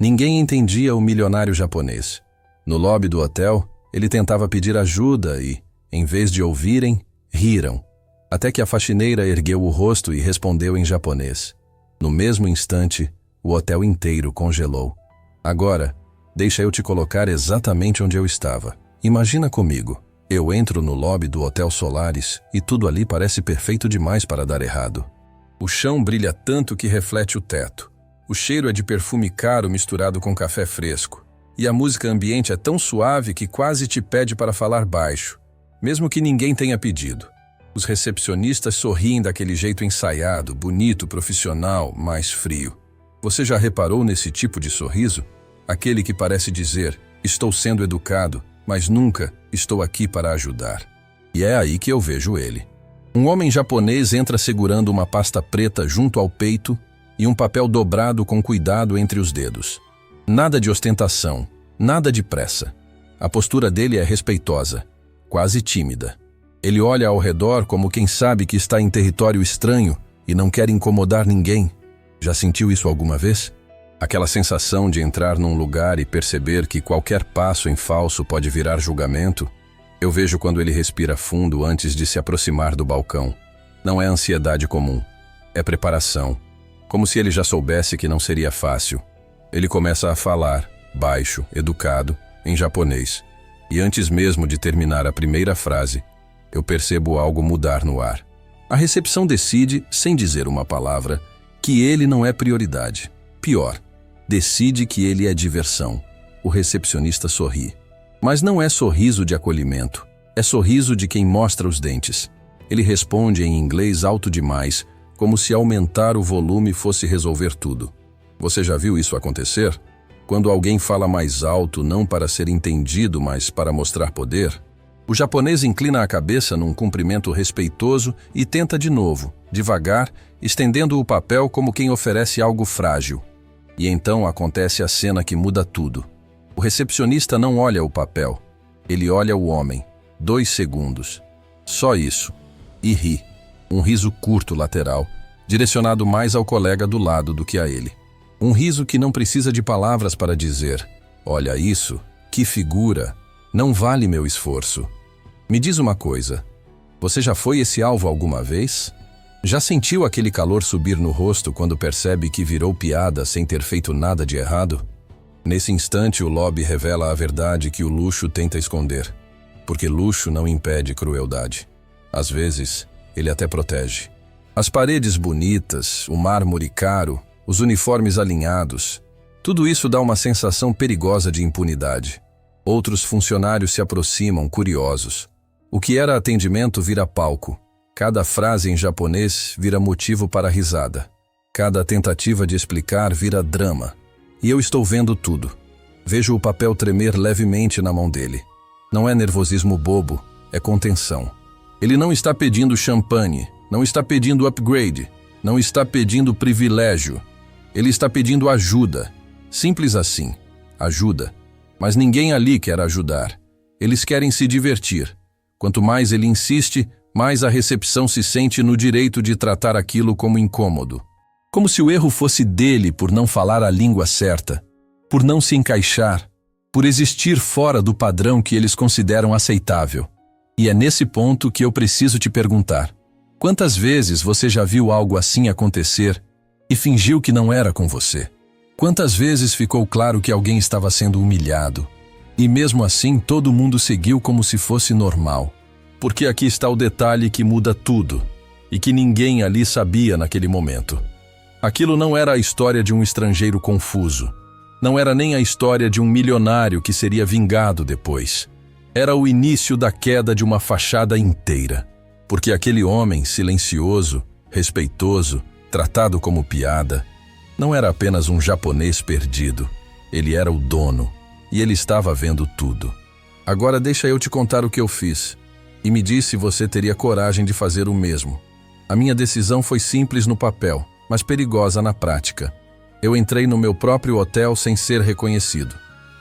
Ninguém entendia o milionário japonês. No lobby do hotel, ele tentava pedir ajuda e, em vez de ouvirem, riram. Até que a faxineira ergueu o rosto e respondeu em japonês. No mesmo instante, o hotel inteiro congelou. Agora, deixa eu te colocar exatamente onde eu estava. Imagina comigo. Eu entro no lobby do Hotel Solaris e tudo ali parece perfeito demais para dar errado. O chão brilha tanto que reflete o teto. O cheiro é de perfume caro misturado com café fresco. E a música ambiente é tão suave que quase te pede para falar baixo, mesmo que ninguém tenha pedido. Os recepcionistas sorriem daquele jeito ensaiado, bonito, profissional, mas frio. Você já reparou nesse tipo de sorriso? Aquele que parece dizer, estou sendo educado, mas nunca estou aqui para ajudar. E é aí que eu vejo ele. Um homem japonês entra segurando uma pasta preta junto ao peito e um papel dobrado com cuidado entre os dedos. Nada de ostentação, nada de pressa. A postura dele é respeitosa, quase tímida. Ele olha ao redor como quem sabe que está em território estranho e não quer incomodar ninguém. Já sentiu isso alguma vez? Aquela sensação de entrar num lugar e perceber que qualquer passo em falso pode virar julgamento? Eu vejo quando ele respira fundo antes de se aproximar do balcão. Não é ansiedade comum, é preparação. Como se ele já soubesse que não seria fácil. Ele começa a falar, baixo, educado, em japonês. E antes mesmo de terminar a primeira frase, eu percebo algo mudar no ar. A recepção decide, sem dizer uma palavra, que ele não é prioridade. Pior, decide que ele é diversão. O recepcionista sorri. Mas não é sorriso de acolhimento. É sorriso de quem mostra os dentes. Ele responde em inglês alto demais, como se aumentar o volume fosse resolver tudo. Você já viu isso acontecer? Quando alguém fala mais alto não para ser entendido, mas para mostrar poder? O japonês inclina a cabeça num cumprimento respeitoso e tenta de novo, devagar, estendendo o papel como quem oferece algo frágil. E então acontece a cena que muda tudo. O recepcionista não olha o papel. Ele olha o homem. 2 segundos. Só isso. E ri. Um riso curto lateral, direcionado mais ao colega do lado do que a ele. Um riso que não precisa de palavras para dizer: olha isso, que figura, não vale meu esforço. Me diz uma coisa, você já foi esse alvo alguma vez? Já sentiu aquele calor subir no rosto quando percebe que virou piada sem ter feito nada de errado? Nesse instante o lobby revela a verdade que o luxo tenta esconder. Porque luxo não impede crueldade. Às vezes, ele até protege. As paredes bonitas, o mármore caro, os uniformes alinhados, tudo isso dá uma sensação perigosa de impunidade. Outros funcionários se aproximam, curiosos. O que era atendimento vira palco. Cada frase em japonês vira motivo para risada. Cada tentativa de explicar vira drama. E eu estou vendo tudo. Vejo o papel tremer levemente na mão dele. Não é nervosismo bobo, é contenção. Ele não está pedindo champanhe, não está pedindo upgrade, não está pedindo privilégio. Ele está pedindo ajuda. Simples assim. Ajuda. Mas ninguém ali quer ajudar. Eles querem se divertir. Quanto mais ele insiste, mais a recepção se sente no direito de tratar aquilo como incômodo. Como se o erro fosse dele por não falar a língua certa, por não se encaixar, por existir fora do padrão que eles consideram aceitável. E é nesse ponto que eu preciso te perguntar: quantas vezes você já viu algo assim acontecer e fingiu que não era com você? Quantas vezes ficou claro que alguém estava sendo humilhado e mesmo assim todo mundo seguiu como se fosse normal? Porque aqui está o detalhe que muda tudo e que ninguém ali sabia naquele momento. Aquilo não era a história de um estrangeiro confuso. Não era nem a história de um milionário que seria vingado depois. Era o início da queda de uma fachada inteira. Porque aquele homem silencioso, respeitoso, tratado como piada, não era apenas um japonês perdido. Ele era o dono. E ele estava vendo tudo. Agora deixa eu te contar o que eu fiz. E me diz se você teria coragem de fazer o mesmo. A minha decisão foi simples no papel, mas perigosa na prática. Eu entrei no meu próprio hotel sem ser reconhecido.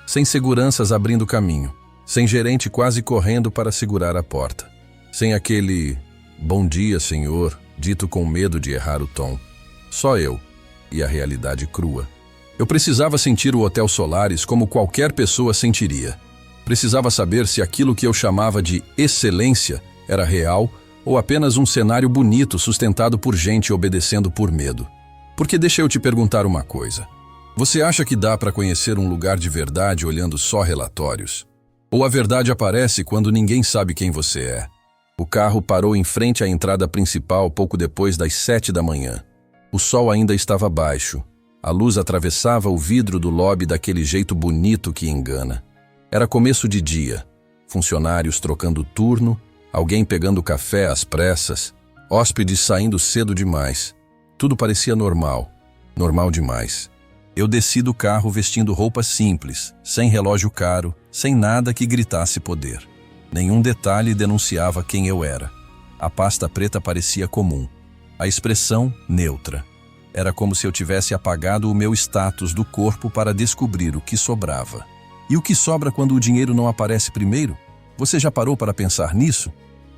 Sem seguranças abrindo caminho. Sem gerente quase correndo para segurar a porta. Sem aquele "bom dia, senhor", dito com medo de errar o tom. Só eu e a realidade crua. Eu precisava sentir o Hotel Solaris como qualquer pessoa sentiria. Precisava saber se aquilo que eu chamava de excelência era real ou apenas um cenário bonito sustentado por gente obedecendo por medo. Porque deixa eu te perguntar uma coisa. Você acha que dá para conhecer um lugar de verdade olhando só relatórios? Ou a verdade aparece quando ninguém sabe quem você é? O carro parou em frente à entrada principal pouco depois das 7 da manhã. O sol ainda estava baixo. A luz atravessava o vidro do lobby daquele jeito bonito que engana. Era começo de dia. Funcionários trocando turno, alguém pegando café às pressas, hóspedes saindo cedo demais. Tudo parecia normal. Normal demais. Eu desci do carro vestindo roupas simples, sem relógio caro, sem nada que gritasse poder. Nenhum detalhe denunciava quem eu era. A pasta preta parecia comum. A expressão, neutra. Era como se eu tivesse apagado o meu status do corpo para descobrir o que sobrava. E o que sobra quando o dinheiro não aparece primeiro? Você já parou para pensar nisso?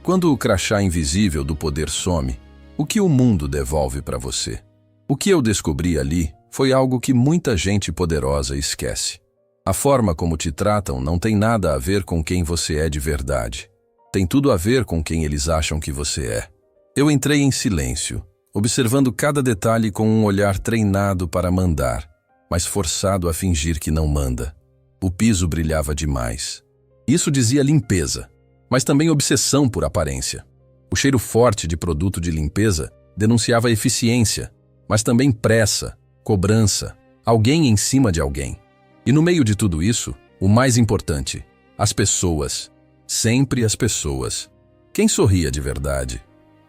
Quando o crachá invisível do poder some, o que o mundo devolve para você? O que eu descobri ali foi algo que muita gente poderosa esquece. A forma como te tratam não tem nada a ver com quem você é de verdade. Tem tudo a ver com quem eles acham que você é. Eu entrei em silêncio, observando cada detalhe com um olhar treinado para mandar, mas forçado a fingir que não manda. O piso brilhava demais. Isso dizia limpeza, mas também obsessão por aparência. O cheiro forte de produto de limpeza denunciava eficiência, mas também pressa, cobrança, alguém em cima de alguém. E no meio de tudo isso, o mais importante, as pessoas. Sempre as pessoas. Quem sorria de verdade?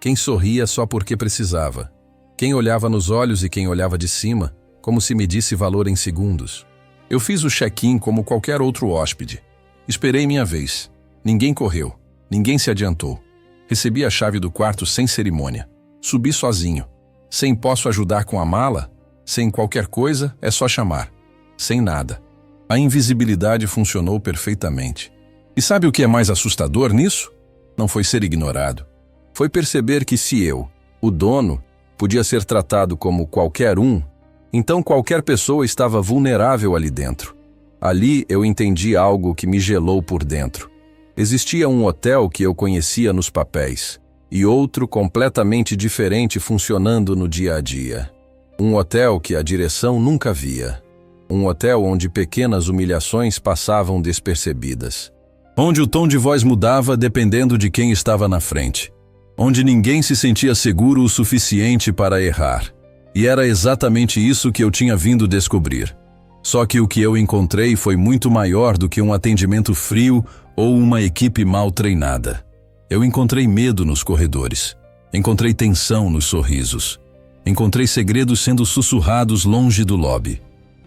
Quem sorria só porque precisava? Quem olhava nos olhos e quem olhava de cima, como se medisse valor em segundos? Eu fiz o check-in como qualquer outro hóspede. Esperei minha vez. Ninguém correu. Ninguém se adiantou. Recebi a chave do quarto sem cerimônia. Subi sozinho. Sem posso ajudar com a mala? Sem qualquer coisa, é só chamar. Sem nada. A invisibilidade funcionou perfeitamente. E sabe o que é mais assustador nisso? Não foi ser ignorado. Foi perceber que se eu, o dono, podia ser tratado como qualquer um, então qualquer pessoa estava vulnerável ali dentro. Ali eu entendi algo que me gelou por dentro. Existia um hotel que eu conhecia nos papéis, e outro completamente diferente funcionando no dia a dia. Um hotel que a direção nunca via. Um hotel onde pequenas humilhações passavam despercebidas. Onde o tom de voz mudava dependendo de quem estava na frente. Onde ninguém se sentia seguro o suficiente para errar. E era exatamente isso que eu tinha vindo descobrir. Só que o que eu encontrei foi muito maior do que um atendimento frio ou uma equipe mal treinada. Eu encontrei medo nos corredores. Encontrei tensão nos sorrisos. Encontrei segredos sendo sussurrados longe do lobby.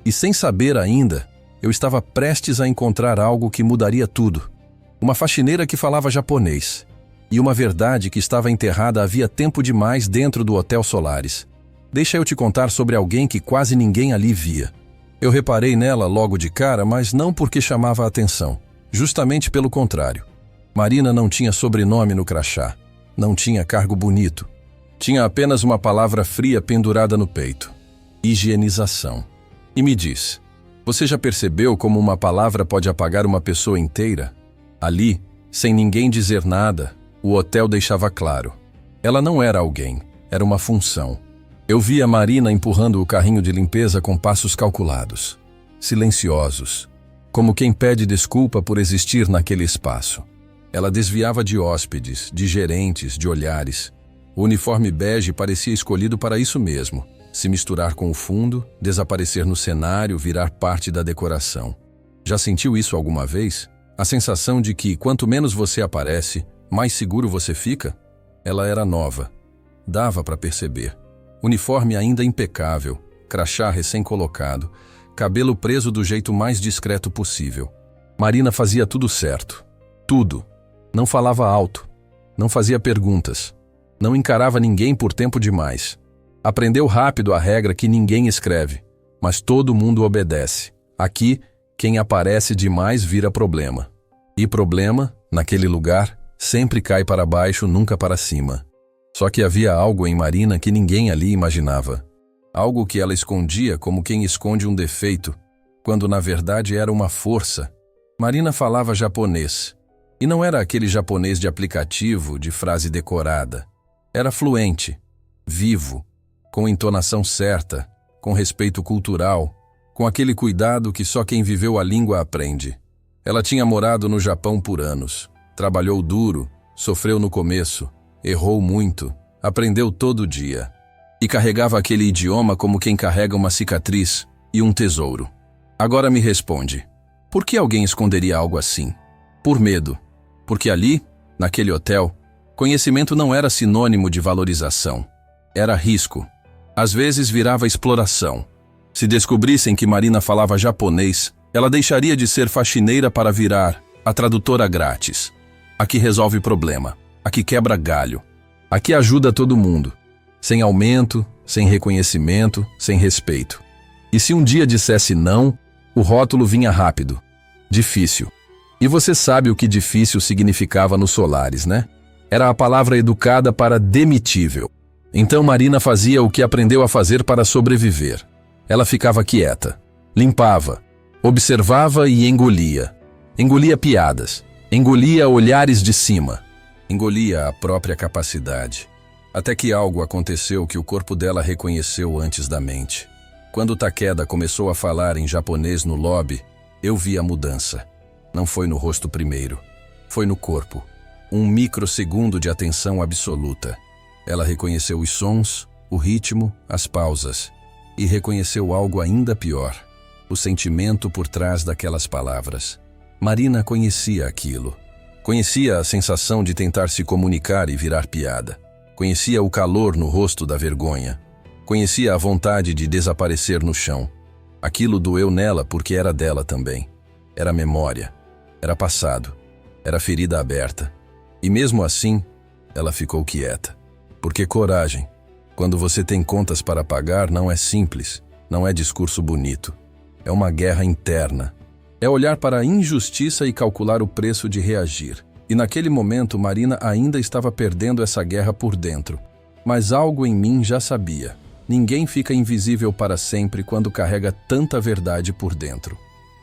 E sem saber ainda, eu estava prestes a encontrar algo que mudaria tudo. Uma faxineira que falava japonês. E uma verdade que estava enterrada havia tempo demais dentro do Hotel Solaris. Deixa eu te contar sobre alguém que quase ninguém ali via. Eu reparei nela logo de cara, mas não porque chamava a atenção. Justamente pelo contrário. Marina não tinha sobrenome no crachá. Não tinha cargo bonito. Tinha apenas uma palavra fria pendurada no peito. Higienização. E me diz, você já percebeu como uma palavra pode apagar uma pessoa inteira? Ali, sem ninguém dizer nada, o hotel deixava claro. Ela não era alguém, era uma função. Eu via Marina empurrando o carrinho de limpeza com passos calculados, silenciosos, como quem pede desculpa por existir naquele espaço. Ela desviava de hóspedes, de gerentes, de olhares. O uniforme bege parecia escolhido para isso mesmo, se misturar com o fundo, desaparecer no cenário, virar parte da decoração. Já sentiu isso alguma vez? A sensação de que, quanto menos você aparece, mais seguro você fica? Ela era nova. Dava para perceber. Uniforme ainda impecável, crachá recém-colocado, cabelo preso do jeito mais discreto possível. Marina fazia tudo certo. Tudo. Não falava alto. Não fazia perguntas. Não encarava ninguém por tempo demais. Aprendeu rápido a regra que ninguém escreve, mas todo mundo obedece. Aqui, quem aparece demais vira problema. E problema, naquele lugar, sempre cai para baixo, nunca para cima. Só que havia algo em Marina que ninguém ali imaginava. algo que ela escondia como quem esconde um defeito, quando na verdade era uma força. Marina falava japonês, e não era aquele japonês de aplicativo, de frase decorada. Era fluente, vivo, com entonação certa, com respeito cultural, com aquele cuidado que só quem viveu a língua aprende. Ela tinha morado no Japão por anos, trabalhou duro, sofreu no começo, errou muito, aprendeu todo dia. E carregava aquele idioma como quem carrega uma cicatriz e um tesouro. Agora me responde, por que alguém esconderia algo assim? Por medo. Porque ali, naquele hotel, conhecimento não era sinônimo de valorização. Era risco. Às vezes virava exploração. Se descobrissem que Marina falava japonês, ela deixaria de ser faxineira para virar a tradutora grátis. A que resolve problema, a que quebra galho, a que ajuda todo mundo. Sem aumento, sem reconhecimento, sem respeito. E se um dia dissesse não, o rótulo vinha rápido. Difícil. E você sabe o que difícil significava nos Solares, né? Era a palavra educada para demitível. Então Marina fazia o que aprendeu a fazer para sobreviver. Ela ficava quieta, limpava, observava e engolia. Engolia piadas, engolia olhares de cima, engolia a própria capacidade. Até que algo aconteceu que o corpo dela reconheceu antes da mente. Quando Takeda começou a falar em japonês no lobby, eu vi a mudança. Não foi no rosto primeiro, foi no corpo. Um microsegundo de atenção absoluta. Ela reconheceu os sons, o ritmo, as pausas. E reconheceu algo ainda pior, o sentimento por trás daquelas palavras. Marina conhecia aquilo. Conhecia a sensação de tentar se comunicar e virar piada. Conhecia o calor no rosto da vergonha. Conhecia a vontade de desaparecer no chão. Aquilo doeu nela porque era dela também. Era memória. Era passado. Era ferida aberta. E mesmo assim, ela ficou quieta. Porque coragem, quando você tem contas para pagar, não é simples, não é discurso bonito. É uma guerra interna. É olhar para a injustiça e calcular o preço de reagir. E naquele momento, Marina ainda estava perdendo essa guerra por dentro. Mas algo em mim já sabia. Ninguém fica invisível para sempre quando carrega tanta verdade por dentro.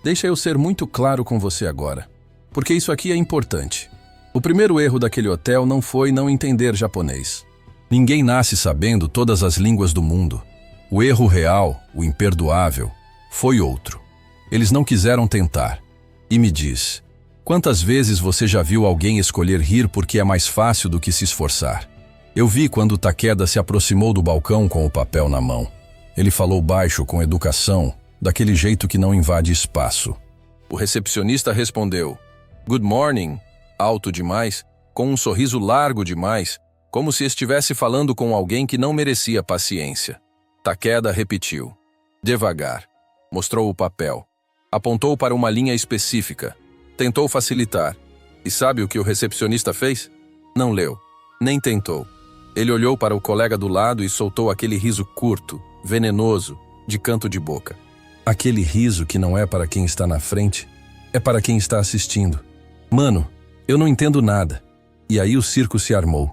Deixa eu ser muito claro com você agora, porque isso aqui é importante. O primeiro erro daquele hotel não foi não entender japonês. Ninguém nasce sabendo todas as línguas do mundo. O erro real, o imperdoável, foi outro. Eles não quiseram tentar. E me diz, quantas vezes você já viu alguém escolher rir porque é mais fácil do que se esforçar? Eu vi quando Takeda se aproximou do balcão com o papel na mão. Ele falou baixo, com educação, daquele jeito que não invade espaço. O recepcionista respondeu, "Good morning", alto demais, com um sorriso largo demais, como se estivesse falando com alguém que não merecia paciência. Takeda repetiu, devagar. Mostrou o papel. Apontou para uma linha específica. Tentou facilitar. E sabe o que o recepcionista fez? Não leu. Nem tentou. Ele olhou para o colega do lado e soltou aquele riso curto, venenoso, de canto de boca. Aquele riso que não é para quem está na frente, é para quem está assistindo. Mano, eu não entendo nada. E aí o circo se armou.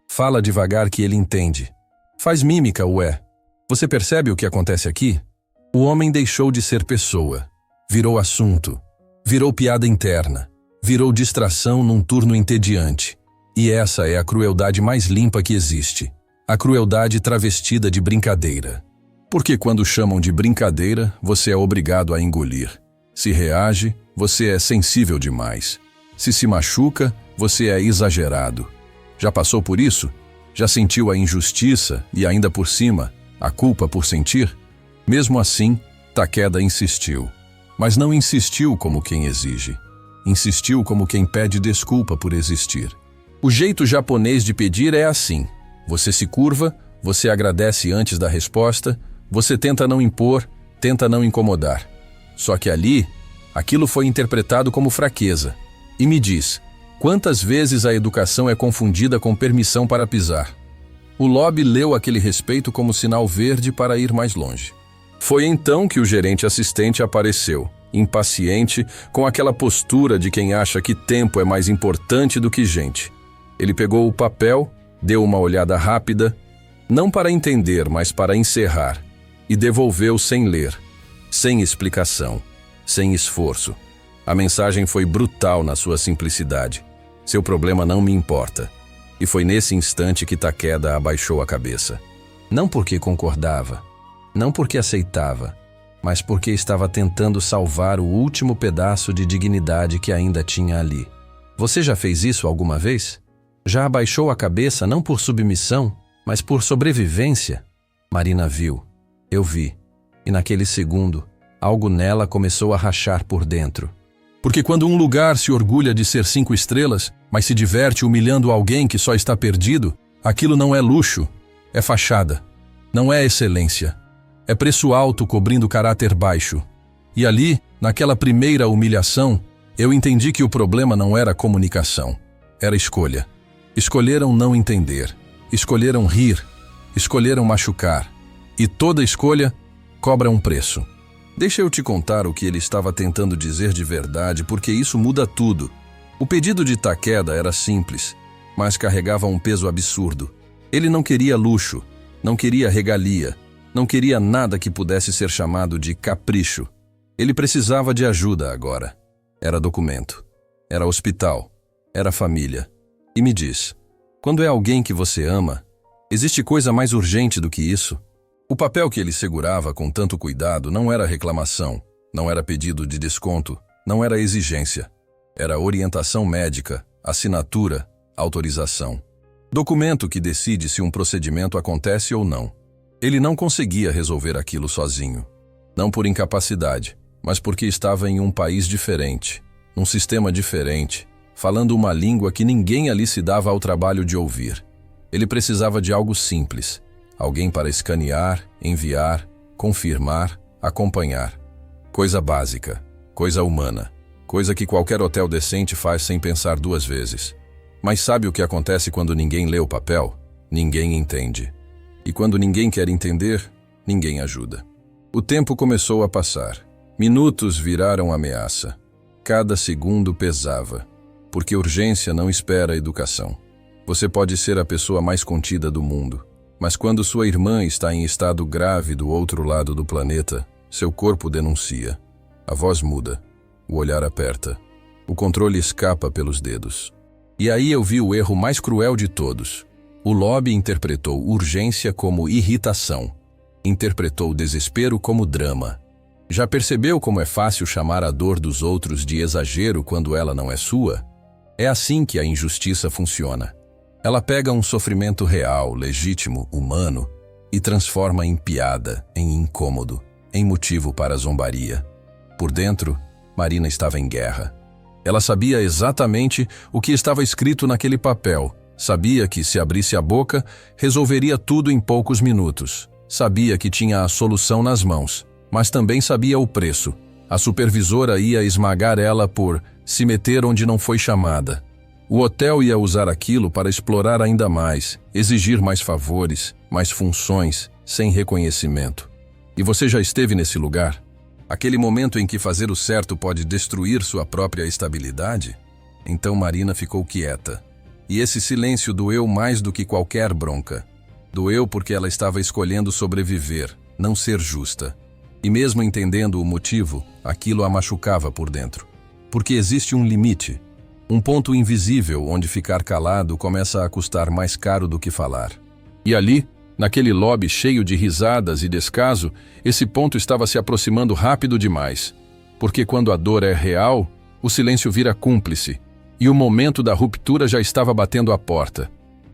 Fala devagar que ele entende. Faz mímica, ué. Você percebe o que acontece aqui? O homem deixou de ser pessoa. Virou assunto. Virou piada interna. Virou distração num turno entediante. E essa é a crueldade mais limpa que existe. A crueldade travestida de brincadeira. Porque quando chamam de brincadeira, você é obrigado a engolir. Se reage, você é sensível demais. Se machuca, você é exagerado. Já passou por isso? Já sentiu a injustiça e ainda por cima, a culpa por sentir? Mesmo assim, Takeda insistiu. Mas não insistiu como quem exige. Insistiu como quem pede desculpa por existir. O jeito japonês de pedir é assim. Você se curva, você agradece antes da resposta, você tenta não impor, tenta não incomodar. Só que ali, aquilo foi interpretado como fraqueza. E me diz, quantas vezes a educação é confundida com permissão para pisar? O lobby leu aquele respeito como sinal verde para ir mais longe. Foi então que o gerente assistente apareceu, impaciente, com aquela postura de quem acha que tempo é mais importante do que gente. Ele pegou o papel, deu uma olhada rápida, não para entender, mas para encerrar. e devolveu sem ler, sem explicação, sem esforço. A mensagem foi brutal na sua simplicidade. Seu problema não me importa. E foi nesse instante que Takeda abaixou a cabeça. Não porque concordava, não porque aceitava, mas porque estava tentando salvar o último pedaço de dignidade que ainda tinha ali. Você já fez isso alguma vez? Já abaixou a cabeça não por submissão, mas por sobrevivência? Marina viu, eu vi, e naquele segundo, algo nela começou a rachar por dentro. Porque quando um lugar se orgulha de ser 5 estrelas, mas se diverte humilhando alguém que só está perdido, aquilo não é luxo, é fachada. Não é excelência. É preço alto cobrindo caráter baixo. E ali, naquela primeira humilhação, eu entendi que o problema não era comunicação, era escolha. Escolheram não entender, escolheram rir, escolheram machucar. E toda escolha cobra um preço. Deixa eu te contar o que ele estava tentando dizer de verdade, porque isso muda tudo. O pedido de Takeda era simples, mas carregava um peso absurdo. Ele não queria luxo, não queria regalia, não queria nada que pudesse ser chamado de capricho. Ele precisava de ajuda agora. Era documento, era hospital, era família. E me diz, quando é alguém que você ama, existe coisa mais urgente do que isso? O papel que ele segurava com tanto cuidado não era reclamação, não era pedido de desconto, não era exigência. Era orientação médica, assinatura, autorização. Documento que decide se um procedimento acontece ou não. Ele não conseguia resolver aquilo sozinho. Não por incapacidade, mas porque estava em um país diferente, num sistema diferente, falando uma língua que ninguém ali se dava ao trabalho de ouvir. Ele precisava de algo simples. Alguém para escanear, enviar, confirmar, acompanhar. Coisa básica, coisa humana, coisa que qualquer hotel decente faz sem pensar 2 vezes. Mas sabe o que acontece quando ninguém lê o papel? Ninguém entende. E quando ninguém quer entender, ninguém ajuda. O tempo começou a passar. Minutos viraram ameaça. Cada segundo pesava, porque urgência não espera educação. Você pode ser a pessoa mais contida do mundo, mas quando sua irmã está em estado grave do outro lado do planeta, seu corpo denuncia. A voz muda, o olhar aperta, o controle escapa pelos dedos. E aí eu vi o erro mais cruel de todos. O lobby interpretou urgência como irritação, interpretou desespero como drama. Já percebeu como é fácil chamar a dor dos outros de exagero quando ela não é sua? É assim que a injustiça funciona. Ela pega um sofrimento real, legítimo, humano, e transforma em piada, em incômodo, em motivo para zombaria. Por dentro, Marina estava em guerra. Ela sabia exatamente o que estava escrito naquele papel. Sabia que, se abrisse a boca, resolveria tudo em poucos minutos. Sabia que tinha a solução nas mãos, mas também sabia o preço. A supervisora ia esmagar ela por se meter onde não foi chamada. O hotel ia usar aquilo para explorar ainda mais, exigir mais favores, mais funções, sem reconhecimento. E você já esteve nesse lugar? Aquele momento em que fazer o certo pode destruir sua própria estabilidade? Então Marina ficou quieta. E esse silêncio doeu mais do que qualquer bronca. Doeu porque ela estava escolhendo sobreviver, não ser justa. E mesmo entendendo o motivo, aquilo a machucava por dentro. Porque existe um limite. Um ponto invisível onde ficar calado começa a custar mais caro do que falar. E ali, naquele lobby cheio de risadas e descaso, esse ponto estava se aproximando rápido demais. Porque quando a dor é real, o silêncio vira cúmplice. E o momento da ruptura já estava batendo à porta.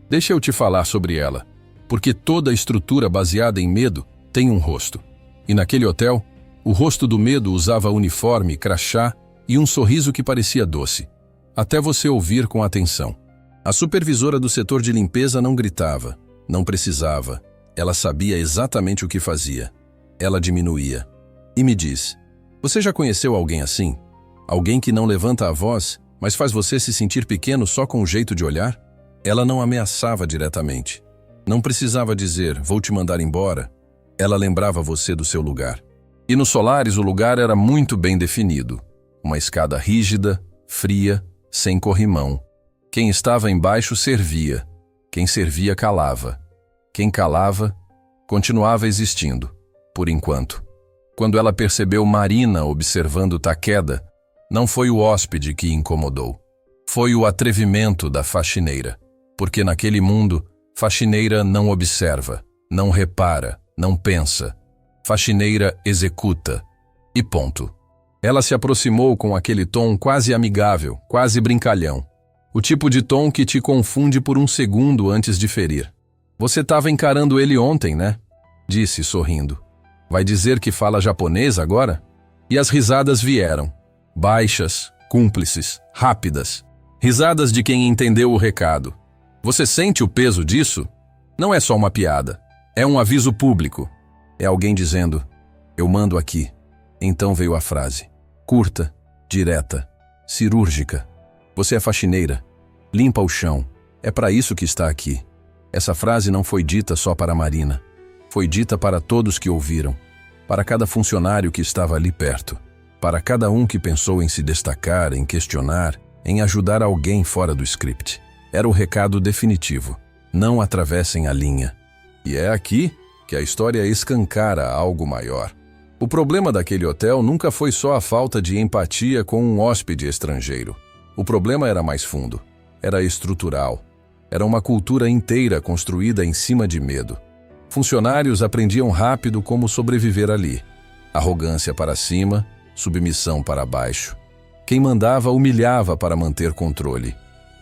Deixa eu te falar sobre ela. Porque toda estrutura baseada em medo tem um rosto. E naquele hotel, o rosto do medo usava uniforme, crachá e um sorriso que parecia doce. Até você ouvir com atenção. A supervisora do setor de limpeza não gritava, não precisava. Ela sabia exatamente o que fazia. Ela diminuía. E me diz, você já conheceu alguém assim? Alguém que não levanta a voz, mas faz você se sentir pequeno só com o jeito de olhar? Ela não ameaçava diretamente. Não precisava dizer, vou te mandar embora. Ela lembrava você do seu lugar. E no Solaris o lugar era muito bem definido. Uma escada rígida, fria, sem corrimão. Quem estava embaixo servia. Quem servia calava. Quem calava, continuava existindo. por enquanto. Quando ela percebeu Marina observando Takeda, não foi o hóspede que incomodou. Foi o atrevimento da faxineira. Porque naquele mundo, faxineira não observa, não repara, não pensa. Faxineira executa. E ponto. Ela se aproximou com aquele tom quase amigável, quase brincalhão. O tipo de tom que te confunde por um segundo antes de ferir. Você estava encarando ele ontem, né? Disse, sorrindo. Vai dizer que fala japonês agora? E as risadas vieram. Baixas, cúmplices, rápidas. Risadas de quem entendeu o recado. Você sente o peso disso? Não é só uma piada. É um aviso público. É alguém dizendo, eu mando aqui. Então veio a frase. Curta, direta, cirúrgica. Você é faxineira. Limpa o chão. É para isso que está aqui. Essa frase não foi dita só para Marina. Foi dita para todos que ouviram. Para cada funcionário que estava ali perto. Para cada um que pensou em se destacar, em questionar, em ajudar alguém fora do script. Era o recado definitivo. Não atravessem a linha. E é aqui que a história escancara algo maior. O problema daquele hotel nunca foi só a falta de empatia com um hóspede estrangeiro. O problema era mais fundo. Era estrutural. Era uma cultura inteira construída em cima de medo. Funcionários aprendiam rápido como sobreviver ali. Arrogância para cima, submissão para baixo. Quem mandava humilhava para manter controle.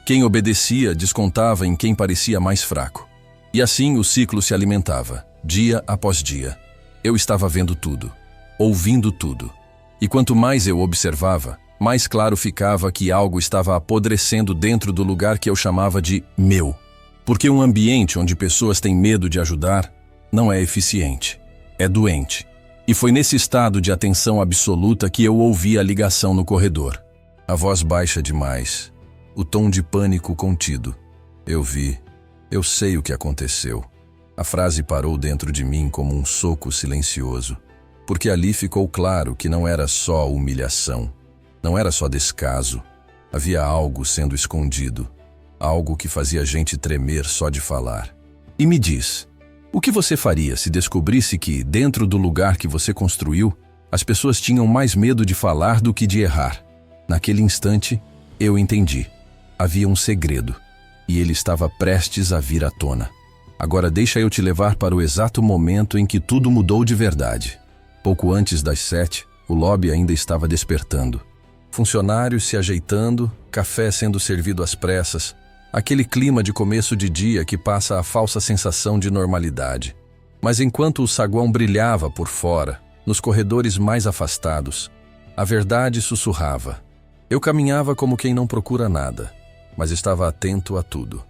Quem obedecia descontava em quem parecia mais fraco. E assim o ciclo se alimentava, dia após dia. Eu estava vendo tudo, ouvindo tudo. E quanto mais eu observava, mais claro ficava que algo estava apodrecendo dentro do lugar que eu chamava de meu. Porque um ambiente onde pessoas têm medo de ajudar não é eficiente, é doente. E foi nesse estado de atenção absoluta que eu ouvi a ligação no corredor. A voz baixa demais, o tom de pânico contido. Eu vi, eu sei o que aconteceu. A frase parou dentro de mim como um soco silencioso, porque ali ficou claro que não era só humilhação, não era só descaso. Havia algo sendo escondido, algo que fazia a gente tremer só de falar. E me diz, o que você faria se descobrisse que, dentro do lugar que você construiu, as pessoas tinham mais medo de falar do que de errar? Naquele instante, eu entendi. Havia um segredo, e ele estava prestes a vir à tona. Agora deixa eu te levar para o exato momento em que tudo mudou de verdade. Pouco antes das 7, o lobby ainda estava despertando. Funcionários se ajeitando, café sendo servido às pressas, aquele clima de começo de dia que passa a falsa sensação de normalidade. Mas enquanto o saguão brilhava por fora, nos corredores mais afastados, a verdade sussurrava. Eu caminhava como quem não procura nada, mas estava atento a tudo.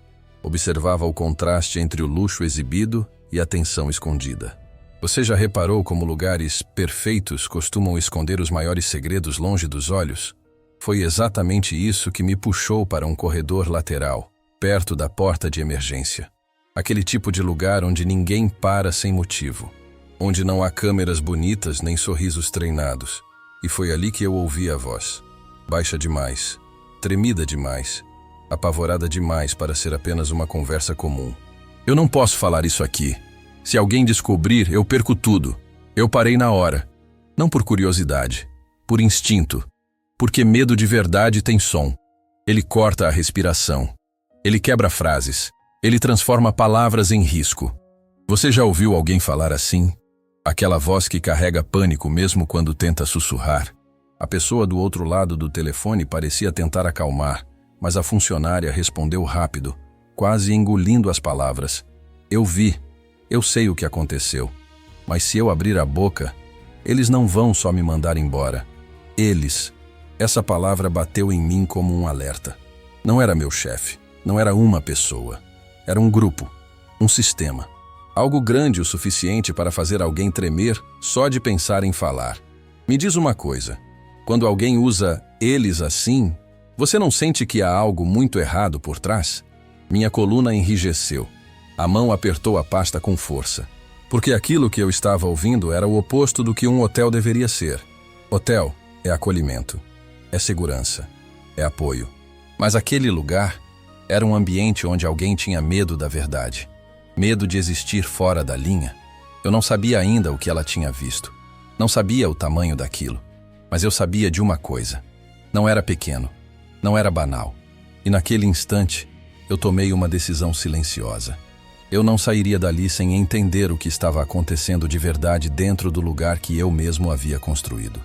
Observava o contraste entre o luxo exibido e a tensão escondida. Você já reparou como lugares perfeitos costumam esconder os maiores segredos longe dos olhos? Foi exatamente isso que me puxou para um corredor lateral, perto da porta de emergência. Aquele tipo de lugar onde ninguém para sem motivo, onde não há câmeras bonitas nem sorrisos treinados. E foi ali que eu ouvi a voz. Baixa demais, tremida demais, apavorada demais para ser apenas uma conversa comum. Eu não posso falar isso aqui. Se alguém descobrir, eu perco tudo. Eu parei na hora. Não por curiosidade, por instinto. Porque medo de verdade tem som. Ele corta a respiração. Ele quebra frases. Ele transforma palavras em risco. Você já ouviu alguém falar assim? Aquela voz que carrega pânico mesmo quando tenta sussurrar. A pessoa do outro lado do telefone parecia tentar acalmar, mas a funcionária respondeu rápido, quase engolindo as palavras. Eu vi. Eu sei o que aconteceu. Mas se eu abrir a boca, eles não vão só me mandar embora. Eles. Essa palavra bateu em mim como um alerta. Não era meu chefe. Não era uma pessoa. Era um grupo. Um sistema. Algo grande o suficiente para fazer alguém tremer só de pensar em falar. Me diz uma coisa. Quando alguém usa eles assim, você não sente que há algo muito errado por trás? Minha coluna enrijeceu. A mão apertou a pasta com força. Porque aquilo que eu estava ouvindo era o oposto do que um hotel deveria ser. Hotel é acolhimento. É segurança. É apoio. Mas aquele lugar era um ambiente onde alguém tinha medo da verdade. Medo de existir fora da linha. Eu não sabia ainda o que ela tinha visto. Não sabia o tamanho daquilo. Mas eu sabia de uma coisa. Não era pequeno. Não era banal. E naquele instante, eu tomei uma decisão silenciosa. Eu não sairia dali sem entender o que estava acontecendo de verdade dentro do lugar que eu mesmo havia construído.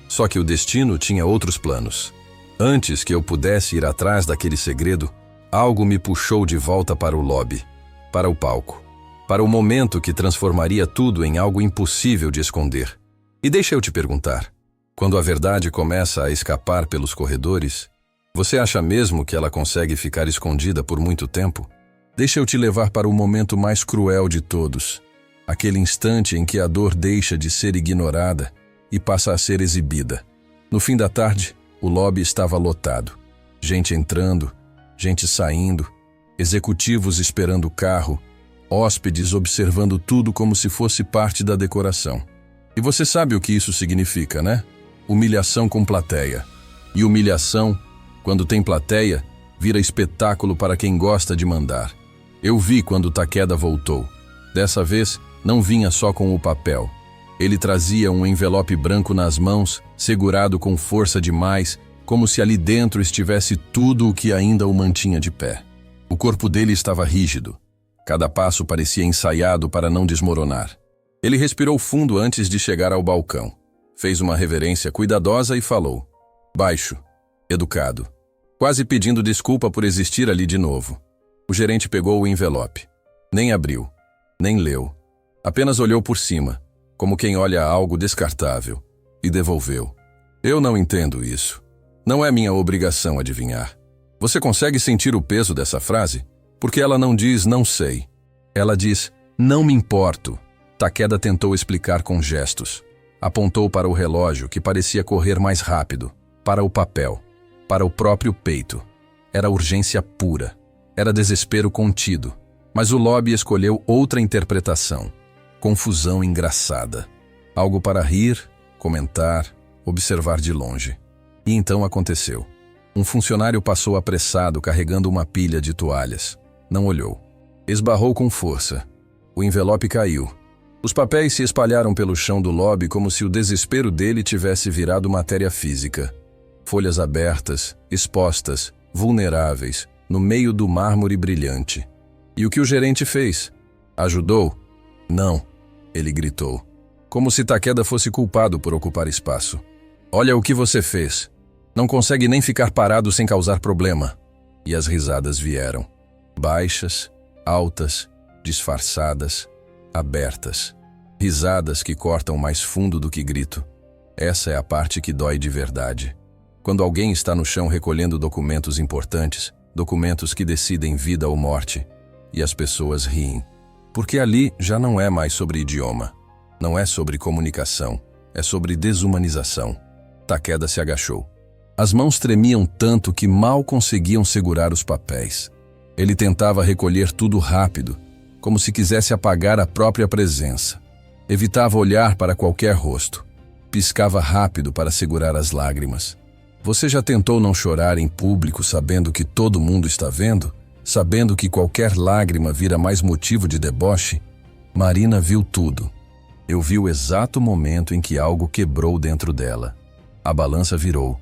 Só que o destino tinha outros planos. Antes que eu pudesse ir atrás daquele segredo, algo me puxou de volta para o lobby, para o palco, para o momento que transformaria tudo em algo impossível de esconder. E deixa eu te perguntar, quando a verdade começa a escapar pelos corredores, você acha mesmo que ela consegue ficar escondida por muito tempo? Deixa eu te levar para o momento mais cruel de todos, aquele instante em que a dor deixa de ser ignorada e passa a ser exibida. No fim da tarde, o lobby estava lotado. Gente entrando, gente saindo, executivos esperando o carro, hóspedes observando tudo como se fosse parte da decoração. E você sabe o que isso significa, né? Humilhação com plateia. E humilhação, quando tem plateia, vira espetáculo para quem gosta de mandar. Eu vi quando Takeda voltou. Dessa vez, não vinha só com o papel. Ele trazia um envelope branco nas mãos, segurado com força demais, como se ali dentro estivesse tudo o que ainda o mantinha de pé. O corpo dele estava rígido. Cada passo parecia ensaiado para não desmoronar. Ele respirou fundo antes de chegar ao balcão. Fez uma reverência cuidadosa e falou, baixo, educado, quase pedindo desculpa por existir ali de novo. O gerente pegou o envelope. Nem abriu, nem leu. Apenas olhou por cima, como quem olha algo descartável, e devolveu. Eu não entendo isso. Não é minha obrigação adivinhar. Você consegue sentir o peso dessa frase? Porque ela não diz não sei. Ela diz não me importo. Takeda tentou explicar com gestos. Apontou para o relógio que parecia correr mais rápido, para o papel, para o próprio peito. Era urgência pura. Era desespero contido, mas o lobby escolheu outra interpretação. Confusão engraçada. Algo para rir, comentar, observar de longe. E então aconteceu. Um funcionário passou apressado carregando uma pilha de toalhas. Não olhou. Esbarrou com força. O envelope caiu. Os papéis se espalharam pelo chão do lobby como se o desespero dele tivesse virado matéria física. Folhas abertas, expostas, vulneráveis, no meio do mármore brilhante. E o que o gerente fez? Ajudou? Não, ele gritou, como se Takeda fosse culpado por ocupar espaço. Olha o que você fez. Não consegue nem ficar parado sem causar problema. E as risadas vieram. Baixas, altas, disfarçadas, abertas. Risadas que cortam mais fundo do que grito. Essa é a parte que dói de verdade. Quando alguém está no chão recolhendo documentos importantes, documentos que decidem vida ou morte, e as pessoas riem. Porque ali já não é mais sobre idioma. Não é sobre comunicação. É sobre desumanização. Takeda se agachou. As mãos tremiam tanto que mal conseguiam segurar os papéis. Ele tentava recolher tudo rápido, como se quisesse apagar a própria presença. Evitava olhar para qualquer rosto. Piscava rápido para segurar as lágrimas. Você já tentou não chorar em público sabendo que todo mundo está vendo? Sabendo que qualquer lágrima vira mais motivo de deboche? Marina viu tudo. Eu vi o exato momento em que algo quebrou dentro dela. A balança virou.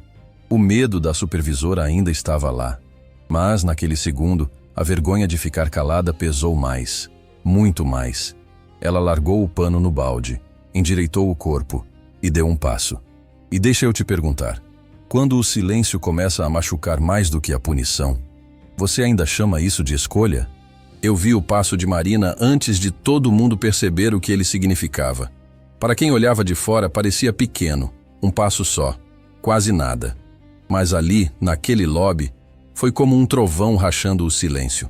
O medo da supervisora ainda estava lá. Mas, naquele segundo, a vergonha de ficar calada pesou mais. Muito mais. Ela largou o pano no balde, endireitou o corpo e deu um passo. E deixa eu te perguntar, quando o silêncio começa a machucar mais do que a punição, você ainda chama isso de escolha? Eu vi o passo de Marina antes de todo mundo perceber o que ele significava. Para quem olhava de fora, parecia pequeno, um passo só, quase nada. Mas ali, naquele lobby, foi como um trovão rachando o silêncio.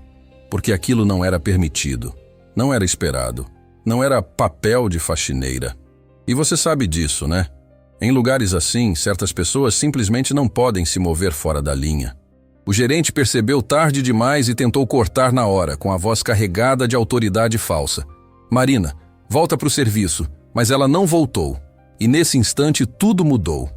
Porque aquilo não era permitido, não era esperado, não era papel de faxineira. E você sabe disso, né? Em lugares assim, certas pessoas simplesmente não podem se mover fora da linha. O gerente percebeu tarde demais e tentou cortar na hora, com a voz carregada de autoridade falsa. Marina, volta para o serviço, mas ela não voltou. E nesse instante tudo mudou.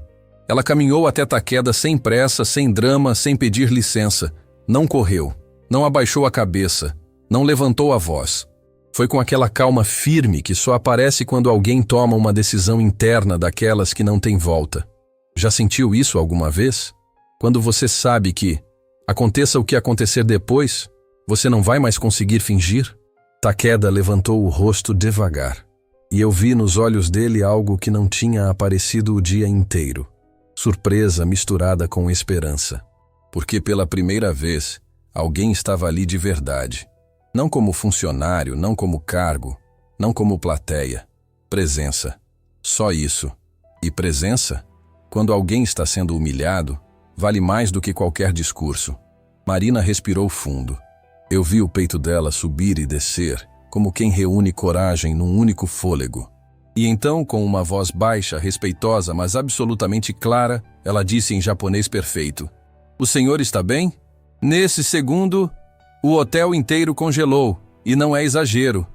Ela caminhou até Takeda sem pressa, sem drama, sem pedir licença. Não correu, não abaixou a cabeça, não levantou a voz. Foi com aquela calma firme que só aparece quando alguém toma uma decisão interna daquelas que não tem volta. Já sentiu isso alguma vez? Quando você sabe que, aconteça o que acontecer depois, você não vai mais conseguir fingir? Takeda levantou o rosto devagar, e eu vi nos olhos dele algo que não tinha aparecido o dia inteiro. Surpresa misturada com esperança. Porque pela primeira vez, alguém estava ali de verdade. Não como funcionário, não como cargo, não como plateia. Presença. Só isso. E presença? Quando alguém está sendo humilhado, vale mais do que qualquer discurso. Marina respirou fundo. Eu vi o peito dela subir e descer, como quem reúne coragem num único fôlego. E então, com uma voz baixa, respeitosa, mas absolutamente clara, ela disse em japonês perfeito: "O senhor está bem?" Nesse segundo, o hotel inteiro congelou, e não é exagero.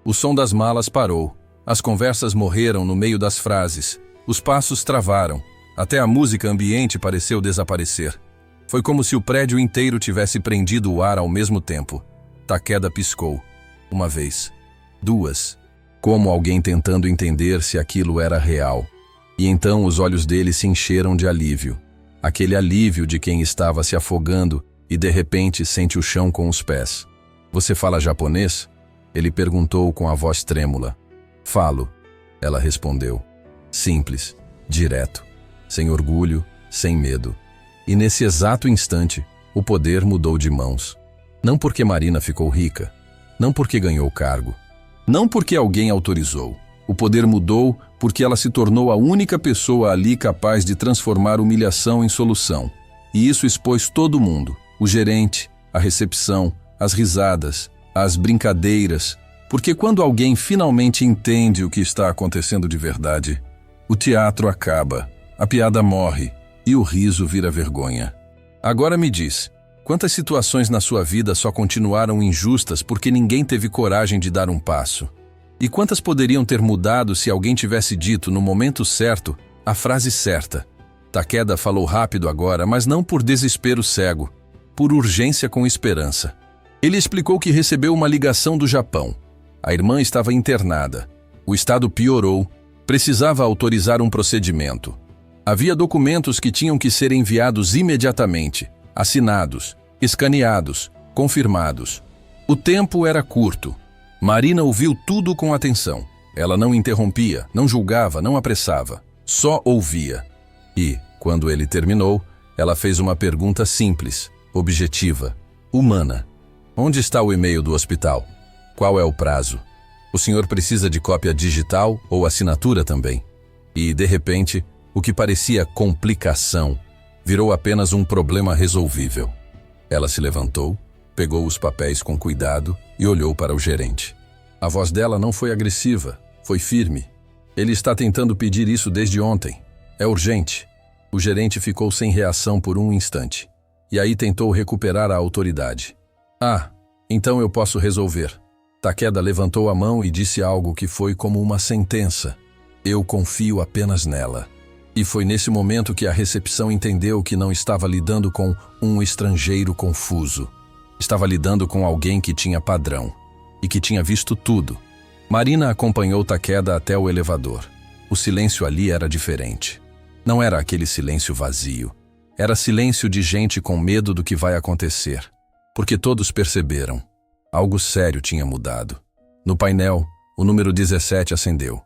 O som das malas parou. As conversas morreram no meio das frases. Os passos travaram. Até a música ambiente pareceu desaparecer. Foi como se o prédio inteiro tivesse prendido o ar ao mesmo tempo. Takeda piscou. Uma vez. Duas. Como alguém tentando entender se aquilo era real. E então os olhos dele se encheram de alívio. Aquele alívio de quem estava se afogando e de repente sente o chão com os pés. "Você fala japonês?" Ele perguntou com a voz trêmula. "Falo", ela respondeu. Simples, direto, sem orgulho, sem medo. E nesse exato instante, o poder mudou de mãos. Não porque Marina ficou rica, não porque ganhou cargo, não porque alguém autorizou. O poder mudou porque ela se tornou a única pessoa ali capaz de transformar humilhação em solução. E isso expôs todo mundo. O gerente, a recepção, as risadas, as brincadeiras, porque quando alguém finalmente entende o que está acontecendo de verdade, o teatro acaba, a piada morre e o riso vira vergonha. Agora me diz, quantas situações na sua vida só continuaram injustas porque ninguém teve coragem de dar um passo? E quantas poderiam ter mudado se alguém tivesse dito no momento certo a frase certa? Takeda falou rápido agora, mas não por desespero cego, por urgência com esperança. Ele explicou que recebeu uma ligação do Japão. A irmã estava internada. O estado piorou. Precisava autorizar um procedimento. Havia documentos que tinham que ser enviados imediatamente, assinados, escaneados, confirmados. O tempo era curto. Marina ouviu tudo com atenção. Ela não interrompia, não julgava, não apressava. Só ouvia. E, quando ele terminou, ela fez uma pergunta simples, objetiva, humana. Onde está o e-mail do hospital? Qual é o prazo? O senhor precisa de cópia digital ou assinatura também? E, de repente, o que parecia complicação virou apenas um problema resolvível. Ela se levantou, pegou os papéis com cuidado e olhou para o gerente. A voz dela não foi agressiva, foi firme. Ele está tentando pedir isso desde ontem. É urgente. O gerente ficou sem reação por um instante. E aí tentou recuperar a autoridade. "Ah, então eu posso resolver." Takeda levantou a mão e disse algo que foi como uma sentença. "Eu confio apenas nela." E foi nesse momento que a recepção entendeu que não estava lidando com um estrangeiro confuso. Estava lidando com alguém que tinha padrão e que tinha visto tudo. Marina acompanhou Takeda até o elevador. O silêncio ali era diferente. Não era aquele silêncio vazio. Era silêncio de gente com medo do que vai acontecer. Porque todos perceberam. Algo sério tinha mudado. No painel, o número 17 acendeu.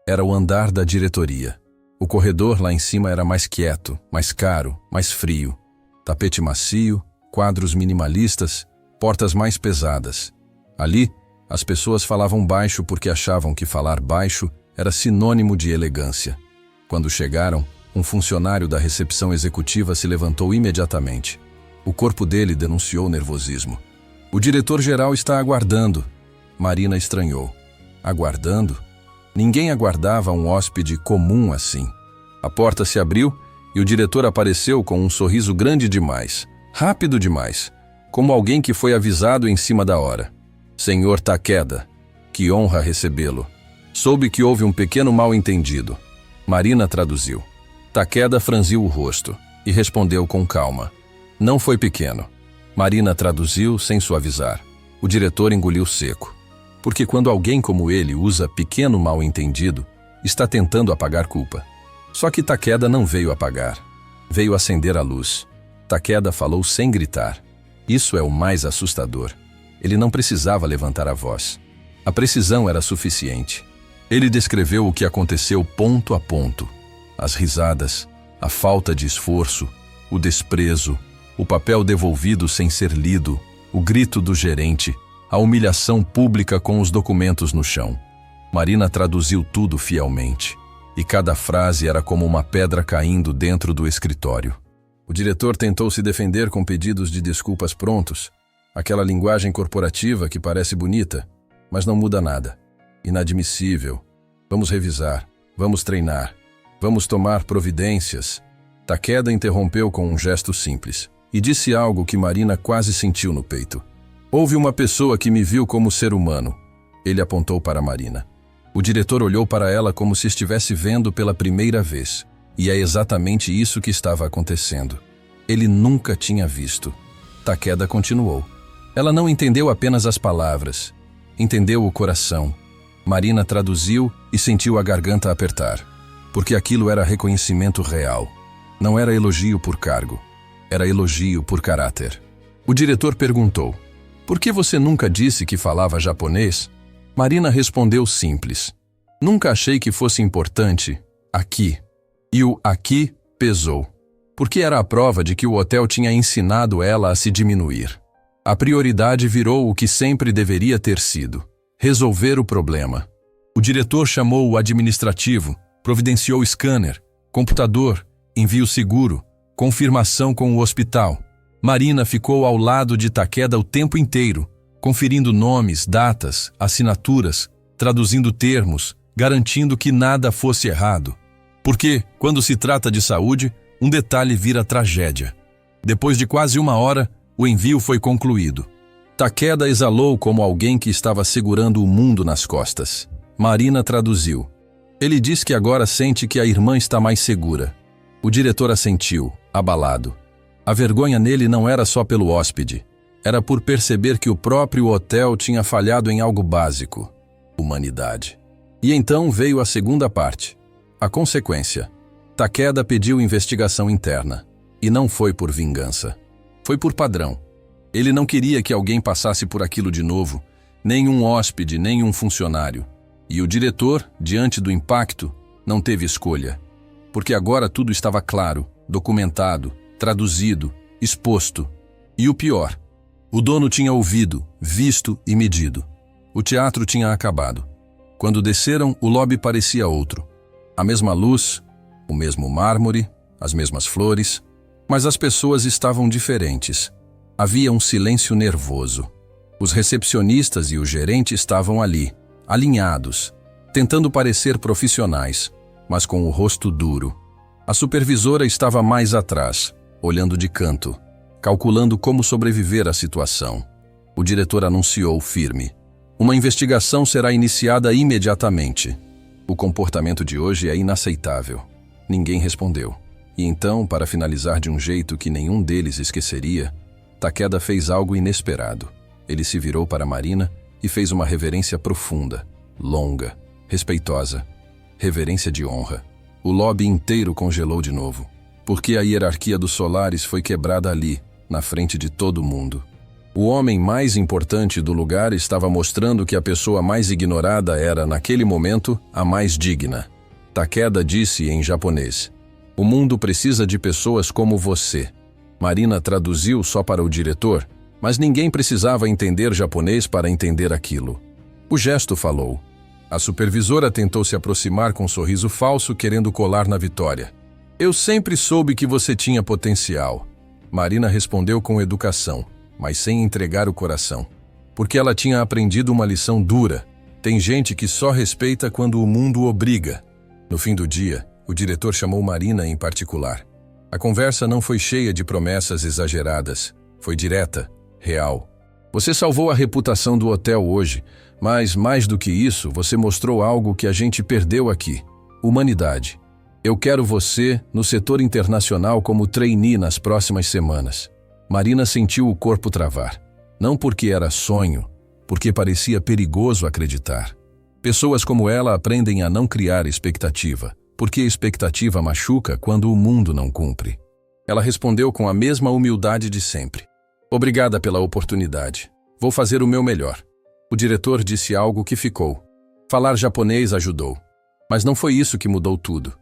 Era o andar da diretoria. O corredor lá em cima era mais quieto, mais caro, mais frio. Tapete macio, quadros minimalistas, portas mais pesadas. Ali, as pessoas falavam baixo porque achavam que falar baixo era sinônimo de elegância. Quando chegaram, um funcionário da recepção executiva se levantou imediatamente. O corpo dele denunciou nervosismo. "O diretor-geral está aguardando." Marina estranhou. Aguardando? Ninguém aguardava um hóspede comum assim. A porta se abriu e o diretor apareceu com um sorriso grande demais, rápido demais, como alguém que foi avisado em cima da hora. "Senhor Takeda, que honra recebê-lo. Soube que houve um pequeno mal-entendido." Marina traduziu. Takeda franziu o rosto e respondeu com calma. "Não foi pequeno." Marina traduziu sem suavizar. O diretor engoliu seco. Porque quando alguém como ele usa pequeno mal-entendido, está tentando apagar culpa. Só que Takeda não veio apagar. Veio acender a luz. Takeda falou sem gritar. Isso é o mais assustador. Ele não precisava levantar a voz. A precisão era suficiente. Ele descreveu o que aconteceu ponto a ponto. As risadas, a falta de esforço, o desprezo, o papel devolvido sem ser lido, o grito do gerente, a humilhação pública com os documentos no chão. Marina traduziu tudo fielmente, e cada frase era como uma pedra caindo dentro do escritório. O diretor tentou se defender com pedidos de desculpas prontos, aquela linguagem corporativa que parece bonita, mas não muda nada. Inadmissível. Vamos revisar, vamos treinar, vamos tomar providências. Takeda interrompeu com um gesto simples e disse algo que Marina quase sentiu no peito. Houve uma pessoa que me viu como ser humano. Ele apontou para Marina. O diretor olhou para ela como se estivesse vendo pela primeira vez. E é exatamente isso que estava acontecendo. Ele nunca tinha visto. Takeda continuou. Ela não entendeu apenas as palavras. Entendeu o coração. Marina traduziu e sentiu a garganta apertar. Porque aquilo era reconhecimento real. Não era elogio por cargo. Era elogio por caráter. O diretor perguntou: por que você nunca disse que falava japonês? Marina respondeu simples. Nunca achei que fosse importante. Aqui. E o aqui pesou. Porque era a prova de que o hotel tinha ensinado ela a se diminuir. A prioridade virou o que sempre deveria ter sido: resolver o problema. O diretor chamou o administrativo, providenciou scanner, computador, envio seguro, confirmação com o hospital. Marina ficou ao lado de Takeda o tempo inteiro, conferindo nomes, datas, assinaturas, traduzindo termos, garantindo que nada fosse errado. Porque, quando se trata de saúde, um detalhe vira tragédia. Depois de quase 1 hora, o envio foi concluído. Takeda exalou como alguém que estava segurando o mundo nas costas. Marina traduziu. Ele diz que agora sente que a irmã está mais segura. O diretor assentiu, abalado. A vergonha nele não era só pelo hóspede. Era por perceber que o próprio hotel tinha falhado em algo básico: humanidade. E então veio a segunda parte. A consequência. Takeda pediu investigação interna. E não foi por vingança. Foi por padrão. Ele não queria que alguém passasse por aquilo de novo, nem um hóspede, nem um funcionário. E o diretor, diante do impacto, não teve escolha. Porque agora tudo estava claro, documentado, traduzido, exposto. E o pior, o dono tinha ouvido, visto e medido. O teatro tinha acabado. Quando desceram, o lobby parecia outro. A mesma luz, o mesmo mármore, as mesmas flores, mas as pessoas estavam diferentes. Havia um silêncio nervoso. Os recepcionistas e o gerente estavam ali, alinhados, tentando parecer profissionais, mas com o rosto duro. A supervisora estava mais atrás, olhando de canto, calculando como sobreviver à situação. O diretor anunciou firme: uma investigação será iniciada imediatamente. O comportamento de hoje é inaceitável. Ninguém respondeu. E então, para finalizar de um jeito que nenhum deles esqueceria, Takeda fez algo inesperado. Ele se virou para Marina e fez uma reverência profunda, longa, respeitosa. Reverência de honra. O lobby inteiro congelou de novo, porque a hierarquia dos Solaris foi quebrada ali, na frente de todo mundo. O homem mais importante do lugar estava mostrando que a pessoa mais ignorada era, naquele momento, a mais digna. Takeda disse em japonês: o mundo precisa de pessoas como você. Marina traduziu só para o diretor, mas ninguém precisava entender japonês para entender aquilo. O gesto falou. A supervisora tentou se aproximar com um sorriso falso, querendo colar na vitória. Eu sempre soube que você tinha potencial. Marina respondeu com educação, mas sem entregar o coração. Porque ela tinha aprendido uma lição dura. Tem gente que só respeita quando o mundo obriga. No fim do dia, o diretor chamou Marina em particular. A conversa não foi cheia de promessas exageradas. Foi direta, real. Você salvou a reputação do hotel hoje, mas, mais do que isso, você mostrou algo que a gente perdeu aqui: humanidade. Eu quero você no setor internacional como trainee nas próximas semanas. Marina sentiu o corpo travar. Não porque era sonho, porque parecia perigoso acreditar. Pessoas como ela aprendem a não criar expectativa, porque a expectativa machuca quando o mundo não cumpre. Ela respondeu com a mesma humildade de sempre. Obrigada pela oportunidade. Vou fazer o meu melhor. O diretor disse algo que ficou. Falar japonês ajudou. Mas não foi isso que mudou tudo.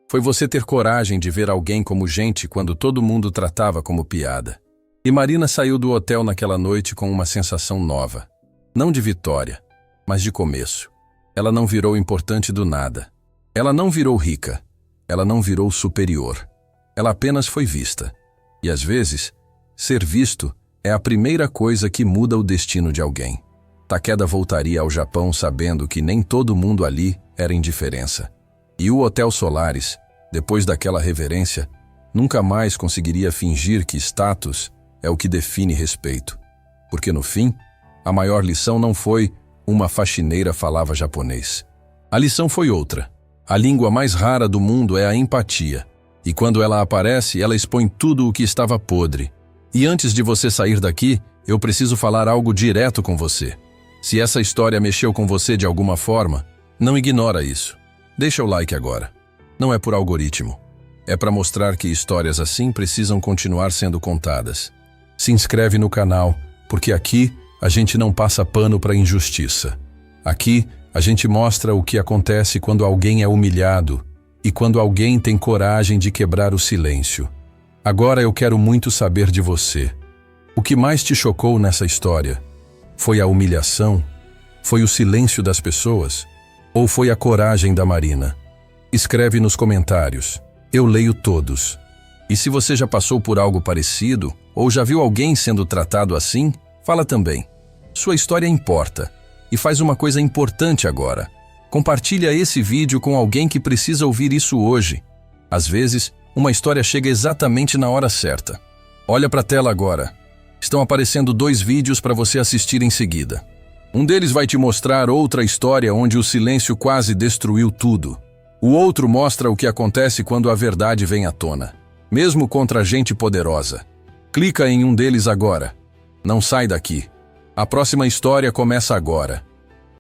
Foi você ter coragem de ver alguém como gente quando todo mundo tratava como piada. E Marina saiu do hotel naquela noite com uma sensação nova. Não de vitória, mas de começo. Ela não virou importante do nada. Ela não virou rica. Ela não virou superior. Ela apenas foi vista. E às vezes, ser visto é a primeira coisa que muda o destino de alguém. Takeda voltaria ao Japão sabendo que nem todo mundo ali era indiferença. E o Hotel Solaris, depois daquela reverência, nunca mais conseguiria fingir que status é o que define respeito. Porque no fim, a maior lição não foi uma faxineira falava japonês. A lição foi outra. A língua mais rara do mundo é a empatia. E quando ela aparece, ela expõe tudo o que estava podre. E antes de você sair daqui, eu preciso falar algo direto com você. Se essa história mexeu com você de alguma forma, não ignora isso. Deixa o like agora. Não é por algoritmo. É para mostrar que histórias assim precisam continuar sendo contadas. Se inscreve no canal, porque aqui a gente não passa pano para injustiça. Aqui a gente mostra o que acontece quando alguém é humilhado e quando alguém tem coragem de quebrar o silêncio. Agora eu quero muito saber de você. O que mais te chocou nessa história? Foi a humilhação? Foi o silêncio das pessoas? Ou foi a coragem da Marina? Escreve nos comentários. Eu leio todos. E se você já passou por algo parecido, ou já viu alguém sendo tratado assim, fala também. Sua história importa. E faz uma coisa importante agora. Compartilha esse vídeo com alguém que precisa ouvir isso hoje. Às vezes, uma história chega exatamente na hora certa. Olha para a tela agora. Estão aparecendo 2 vídeos para você assistir em seguida. Um deles vai te mostrar outra história onde o silêncio quase destruiu tudo. O outro mostra o que acontece quando a verdade vem à tona, mesmo contra gente poderosa. Clica em um deles agora. Não sai daqui. A próxima história começa agora.